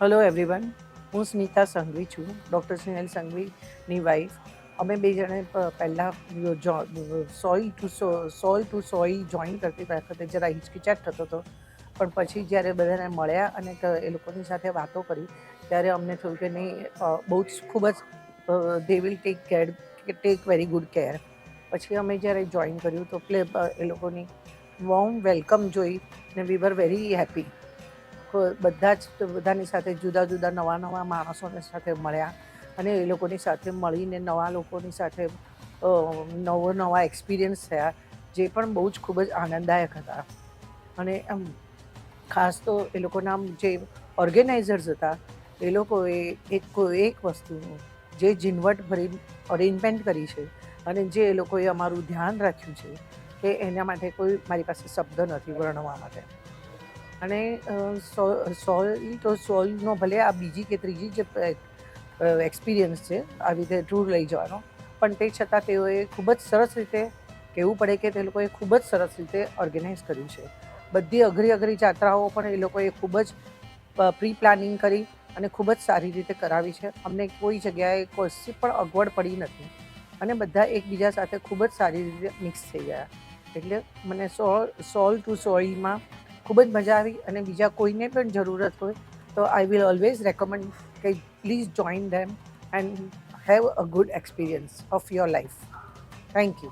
Hello everyone, હું સ્મિતા સંઘવી છું, doctor Snehal સંઘવીની wife. અમે બે જણે પહેલાં સોil ટુ સોil જોઈન કરતી વખતે જરા હિચકિચાટ થતો હતો, પણ પછી જ્યારે બધાને મળ્યા અને એ લોકોની સાથે વાતો કરી ત્યારે અમને થયું કે નહીં, બહુ જ ખૂબ જ they will take very good care. પછી અમે જ્યારે જોઈન કર્યું તો એ લોકોની વોર્મ વેલકમ જોઈ ને વી વર વેરી હેપી. બધાની સાથે જુદા જુદા નવા માણસોની સાથે મળ્યા અને એ લોકોની સાથે મળીને નવા લોકોની સાથે નવા એક્સપિરિયન્સ થયા, જે પણ બહુ જ ખૂબ જ આનંદદાયક હતા. અને ખાસ તો એ લોકોના જે ઓર્ગેનાઇઝર્સ હતા એ લોકોએ એક વસ્તુનું જે ઝીણવટ ભરી અરેન્જમેન્ટ કરી છે અને જે એ લોકોએ અમારું ધ્યાન રાખ્યું છે કે એના માટે કોઈ મારી પાસે શબ્દ નથી વર્ણવવા માટે. અને સોઇલ તો સોઇલનો ભલે આ બીજી કે ત્રીજી જે એક્સપિરિયન્સ છે આવી રીતે ટૂર લઈ જવાનો, પણ તે છતાં તેઓએ ખૂબ જ સરસ રીતે કહેવું પડે કે તે લોકોએ ખૂબ જ સરસ રીતે ઓર્ગેનાઇઝ કર્યું છે. બધી અઘરી જાત્રાઓ પણ એ લોકોએ ખૂબ જ પ્રી પ્લાનિંગ કરી અને ખૂબ જ સારી રીતે કરાવી છે. અમને કોઈ જગ્યાએ કોઈ પણ અગવડ પડી નથી અને બધા એકબીજા સાથે ખૂબ જ સારી રીતે મિક્સ થઈ ગયા. એટલે મને સોલ ટુ સોઇલમાં ખૂબ જ મજા આવી અને બીજા કોઈને પણ જરૂરત હોય તો આઈ વિલ ઓલવેઝ રેકમેન્ડ કે please join them and have a good experience of your life. Thank you.